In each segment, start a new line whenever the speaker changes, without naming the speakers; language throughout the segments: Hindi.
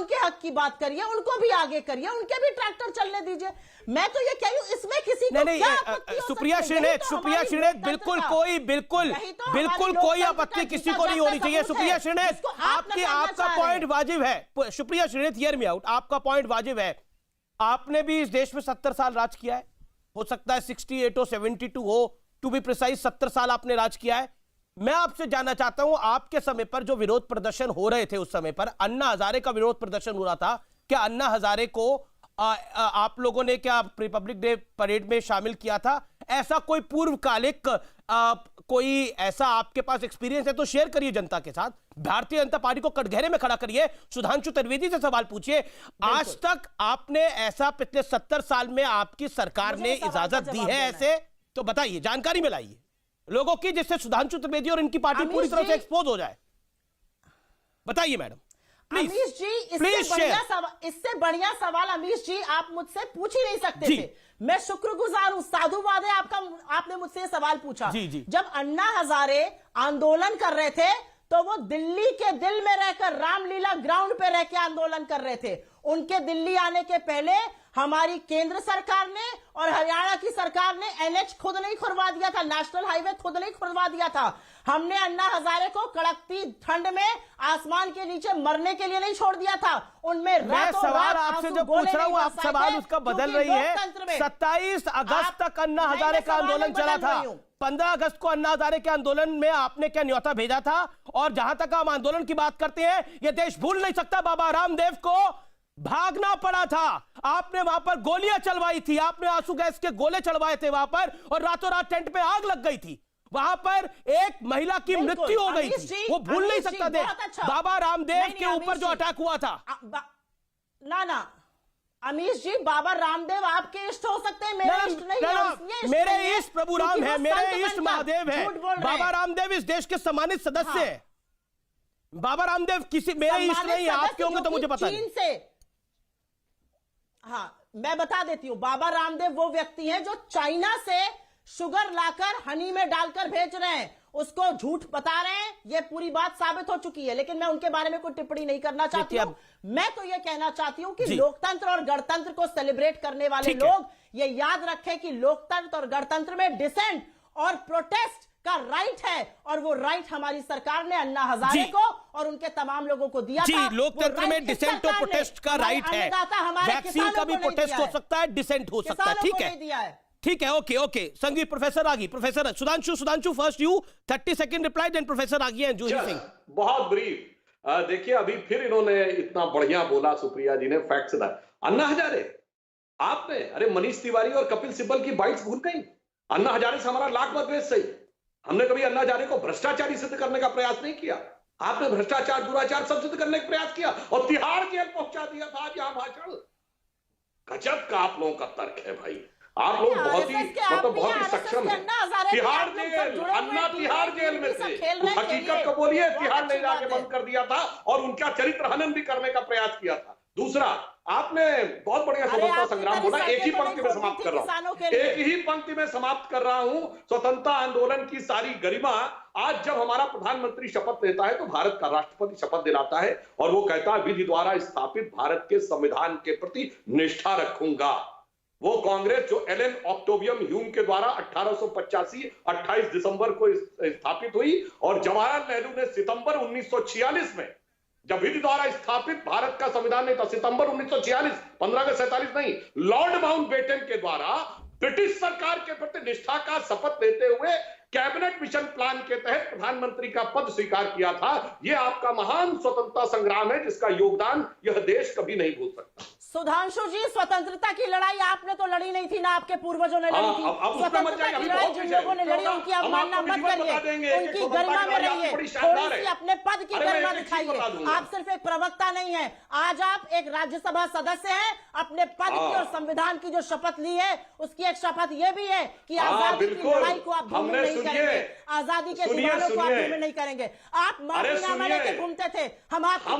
उनके हक की बात करिए, उनको भी आगे करिए, उनके भी ट्रैक्टर चलने दीजिए। मैं तो ये कह रही हूं, इसमें किसी को क्या आपत्ति हो
सुप्रिया
सकती है?
सुप्रिया श्रीनेत बिल्कुल कोई आपत्ति किसी को नहीं होनी चाहिए। सुप्रिया श्रीनेत, आपका पॉइंट वाजिब है। Supriya Shrinate, hear me out, आपका पॉइंट वाजिब है। आपने भी इस देश में 70 साल राज किया है, हो सकता है 68 हो 72 हो, टू बी प्रिसाइज 70 साल आपने राज किया है। मैं आपसे जानना चाहता हूं, आपके समय पर जो विरोध प्रदर्शन हो रहे थे, उस समय पर अन्ना हजारे का विरोध प्रदर्शन हो रहा था, क्या अन्ना हजारे को आप लोगों ने क्या रिपब्लिक डे परेड में शामिल किया था? ऐसा कोई पूर्वकालिक कोई ऐसा आपके पास एक्सपीरियंस है तो शेयर करिए जनता के साथ। भारतीय जनता पार्टी को कटघरे में खड़ा करिए। सुधांशु त्रिवेदी से सवाल पूछिए, आज तक आपने ऐसा पिछले 70 साल में आपकी सरकार ने इजाजत दी है ऐसे? तो बताइए, जानकारी में लाइए लोगों की, जिससे सुधांशु त्रिवेदी और इनकी पार्टी पूरी तरह से एक्सपोज हो जाए। बताइए मैडम
अमीश जी, इससे बढ़िया सवाल अमीश जी आप मुझसे पूछ ही नहीं सकते थे। मैं शुक्रगुजार हूं, साधुवाद है आपका, आपने मुझसे सवाल पूछा।
जी।
जब अन्ना हजारे आंदोलन कर रहे थे तो वो दिल्ली के दिल में रहकर रामलीला ग्राउंड पे रह के आंदोलन कर रहे थे। उनके दिल्ली आने के पहले हमारी केंद्र सरकार ने और हरियाणा की सरकार ने एनएच खुद नहीं खुदवा दिया था, नेशनल हाईवे खुद नहीं खुदवा दिया था। हमने अन्ना हजारे को कड़कती ठंड में आसमान के नीचे मरने के लिए नहीं छोड़ दिया था। उनमें
मैं सवाल आपसे जो पूछ रहा हूं, आप सवाल उसका बदल रही है। 27 अगस्त तक अन्ना हजारे का आंदोलन चला था। 15 अगस्त को अन्ना हजारे के आंदोलन में आपने क्या न्योता भेजा था? और जहां तक हम आंदोलन की बात करते हैं, यह देश भूल नहीं सकता, बाबा रामदेव को भागना पड़ा था। आपने वहां पर गोलियां चलवाई थी, आपने आंसू गैस के गोले चलवाए थे वहां पर, और रातों रात टेंट पे आग लग गई थी। वहां पर एक महिला की मृत्यु हो गई थी। वो भूल नहीं सकता देश बाबा रामदेव के ऊपर जो अटैक हुआ था।
ना अमीश जी, बाबा रामदेव आपके इष्ट हो सकते हैं, मेरे इष्ट नहीं है।
मेरे इष्ट प्रभु राम है, मेरे इष्ट महादेव है। बाबा रामदेव इस देश के सम्मानित सदस्य है। बाबा रामदेव किसी मेरे इष्ट नहीं है, आपके होंगे तो मुझे पता नहीं।
हाँ, मैं बता देती हूँ, बाबा रामदेव वो व्यक्ति हैं जो चाइना से शुगर लाकर हनी में डालकर भेज रहे हैं, उसको झूठ बता रहे हैं। ये पूरी बात साबित हो चुकी है, लेकिन मैं उनके बारे में कोई टिप्पणी नहीं करना चाहती हूँ। मैं तो ये कहना चाहती हूँ कि लोकतंत्र और गणतंत्र को सेलिब्रेट करने वाले लोग ये याद रखें कि लोकतंत्र और गणतंत्र में डिसेंट और प्रोटेस्ट का राइट है, और वो राइट हमारी सरकार ने अन्ना हजारे को और उनके तमाम लोगों को दिया था।
लोकतंत्र में डिसेंट और प्रोटेस्ट का राइट है। वैक्सीन का भी प्रोटेस्ट हो सकता है, डिसेंट हो सकता है। ठीक है, ओके। संगीत प्रोफेसर आगी, professor Sudhanshu first you, 30 second reply, then professor आगी एंड जूही सिंह।
बहुत ब्रीफ। देखिए, अभी फिर इन्होंने इतना बढ़िया बोला सुप्रिया जी ने, फैक्ट्स दा। अन्ना हजारे आपने, अरे मनीष तिवारी और कपिल सिब्बल की बाइट्स भूल गई। अन्ना हजारे से हमारा लाख मतभेद सही। हमने कभी अन्ना हजारे को भ्रष्टाचारी सिद्ध करने का प्रयास नहीं किया। आपने भ्रष्टाचार दुराचार सब सिद्ध करने का प्रयास किया और तिहाड़ जेल पहुंचा दिया था। आज यहां भाषण, गजब का आप लोगों का तर्क है भाई। आप लोग बहुत ही सक्षम है। तिहाड़ जेल, अन्ना तिहाड़ जेल में थे, उस हकीकत को बोलिए, तिहाड़ ले जाके बंद कर दिया था और उनका चरित्र हनन भी करने का प्रयास किया था। दूसरा, आपने बहुत बढ़िया स्वतंत्रता संग्राम बोला। एक ही पंक्ति में समाप्त कर रहा हूं, स्वतंत्रता आंदोलन की सारी गरिमा। आज जब हमारा प्रधानमंत्री शपथ लेता है तो भारत का राष्ट्रपति शपथ दिलाता है और वो कहता है, विधि द्वारा स्थापित भारत के संविधान के प्रति निष्ठा रखूंगा। वो कांग्रेस जो एलन ऑक्टोवियम ह्यूम के द्वारा 1885 28 दिसंबर को स्थापित हुई, और जवाहरलाल नेहरू ने सितंबर 1946 में, जब विधि द्वारा स्थापित भारत का संविधान नहीं था, सितंबर 1946, 15 अगस्त 47 नहीं, लॉर्ड माउंटबेटन के द्वारा ब्रिटिश सरकार के प्रति निष्ठा का शपथ लेते हुए कैबिनेट मिशन प्लान के तहत प्रधानमंत्री का पद स्वीकार किया था। यह आपका महान स्वतंत्रता संग्राम है, जिसका योगदान यह देश कभी नहीं भूल सकता।
सुधांशु जी, स्वतंत्रता की लड़ाई आपने तो लड़ी नहीं थी ना, आपके पूर्वजों ने लड़ी थी। स्वतंत्रता की लड़ाई जिन लोगों ने लड़ी, उनकी अवमानना मत करिए, उनकी गरिमा में रहिए, थोड़ी सी अपने पद की गरिमा दिखाइए। आप सिर्फ एक प्रवक्ता नहीं है, आज आप एक राज्यसभा सदस्य हैं। अपने पद की और संविधान की जो शपथ ली है, उसकी एक शपथ यह भी है कि आजादी की लड़ाई को आप धूमिल नहीं करेंगे, आजादी के दीवानों को आप धूमिल नहीं करेंगे। आप माफीनामा लेके घूमते थे, हम आपकी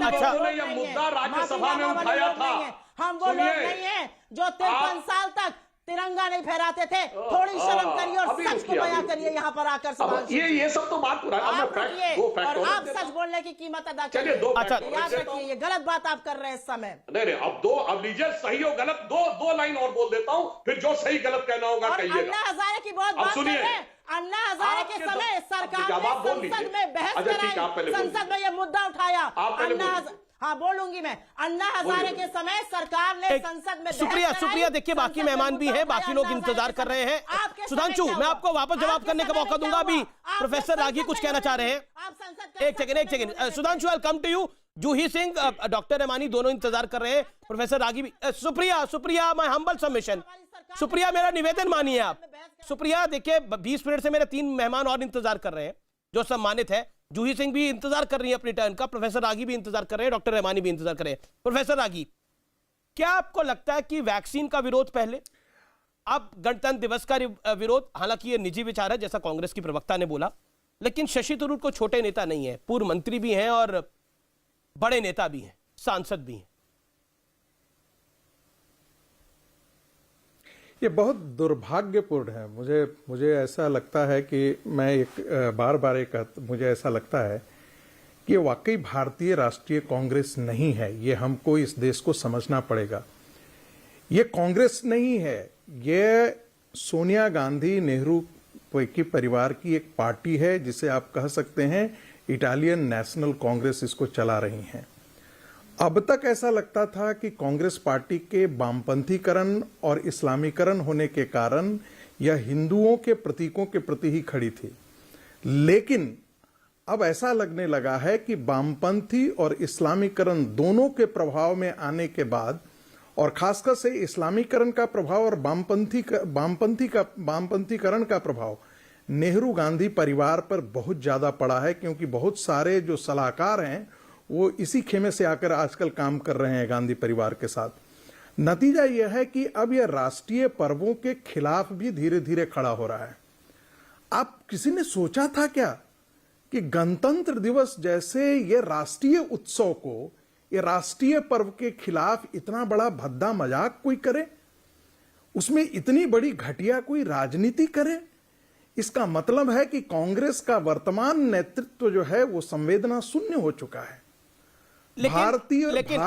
मुद्दा राज्यसभा में उठाया था।
हम वो लोग नहीं है जो 53 साल तक तिरंगा नहीं फहराते थे। थोड़ी शर्म करिए और
अभी
सच
रुकिए,
को बयां
अभी
करिए यहाँ पर आकर। सुधांशु
ये सब तो बात पुरानी। अब मैं
आप
फैक्ट,
रुकिए
दो फैक्ट
और
और
आप
देता
सच
हूं।
बोलने की कीमत अदा
चलिए
करिए।
दो
अच्छा,
फैक्ट
याद
और देता
रखिए,
हूं।
ये गलत बात आप कर रहे हैं इस समय।
नहीं, अब लीजिए सही और गलत दो लाइन और बोल देता हूं, फिर जो सही गलत कहना होगा
और
कहिएगा।
अन्ना हजारे की बहुत
अब
बात कर
सुनिए,
रहे हैं। अन्ना हजारे के
आपके
समय
अब
सरकार
जब आप बोल
ने
लीजिए।
संसद में बहस
अच्छा, ठीक है, आप पहले
कराई,
बोल
संसद में ये मुद्दा उठाया।
आप पहले बोलिए।
हाँ बोलूंगी मैं। अन्ना हजारे
बोलिए।
के समय सरकार ने संसद में बहस
शुक्रिया
कराई,
शुक्रिया। देखिए बाकी
संसद में
मेहमान भी
मुद्दा
हैं,
उठाया
बाकी लोग
अन्ना हजारे
इंतजार
के
कर रहे
समय।
हैं।
आपके समय
सुधांशु,
क्या
मैं
हुआ?
आपको वापस जवाब
आपके
करने का
समय
मौका
में
दूंगा।
क्या
अभी
हुआ?
प्रोफेसर
आप
रागी कुछ कहना चाह रहे हैं।
आप संसद के
एक second Sudhanshu, I come to you. Juhi Singh, doctor Rahmani दोनों इंतजार कर रहे हैं, प्रोफेसर रागी भी। Supriya my humble submission. Supriya, मेरा निवेदन मानिए आप। सुप्रिया, देखिए 20 मिनट से मेरे 3 मेहमान और इंतजार कर रहे हैं जो सम्मानित है। जूही सिंह भी इंतजार कर रही है अपनी टर्न का, प्रोफेसर रागी भी इंतजार कर रहे हैं, डॉक्टर रहमानी भी इंतजार कर रहे हैं। प्रोफेसर रागी, क्या आपको लगता है कि वैक्सीन का विरोध पहले, अब गणतंत्र दिवस का विरोध, हालांकि ये निजी विचार है जैसा कांग्रेस की प्रवक्ता ने बोला, लेकिन शशि थरूर को छोटे नेता नहीं है, पूर्व मंत्री भी हैं और बड़े नेता भी हैं, सांसद भी हैं।
ये बहुत दुर्भाग्यपूर्ण है। मुझे ऐसा लगता है कि मैं मुझे ऐसा लगता है कि वाकई भारतीय राष्ट्रीय कांग्रेस नहीं है। ये हमको इस देश को समझना पड़ेगा। ये कांग्रेस नहीं है, ये सोनिया गांधी नेहरू की परिवार की एक पार्टी है, जिसे आप कह सकते हैं इटालियन नेशनल कांग्रेस इसको चला रही हैं। अब तक ऐसा लगता था कि कांग्रेस पार्टी के वामपंथीकरण और इस्लामीकरण होने के कारण यह हिंदुओं के प्रतीकों के प्रति ही खड़ी थी, लेकिन अब ऐसा लगने लगा है कि वामपंथी और इस्लामीकरण दोनों के प्रभाव में आने के बाद, और खासकर से इस्लामीकरण का प्रभाव और वामपंथीकरण का प्रभाव नेहरू गांधी परिवार पर बहुत ज्यादा पड़ा है, क्योंकि बहुत सारे जो सलाहकार हैं वो इसी खेमे से आकर आजकल काम कर रहे हैं गांधी परिवार के साथ। नतीजा यह है कि अब यह राष्ट्रीय पर्वों के खिलाफ भी धीरे धीरे खड़ा हो रहा है। आप किसी ने सोचा था क्या कि गणतंत्र दिवस जैसे ये राष्ट्रीय उत्सव को, ये राष्ट्रीय पर्व के खिलाफ इतना बड़ा भद्दा मजाक कोई करे, उसमें इतनी बड़ी घटिया कोई राजनीति करे? इसका मतलब है कि कांग्रेस का वर्तमान नेतृत्व जो है वो संवेदना शून्य हो चुका है।
लेकिन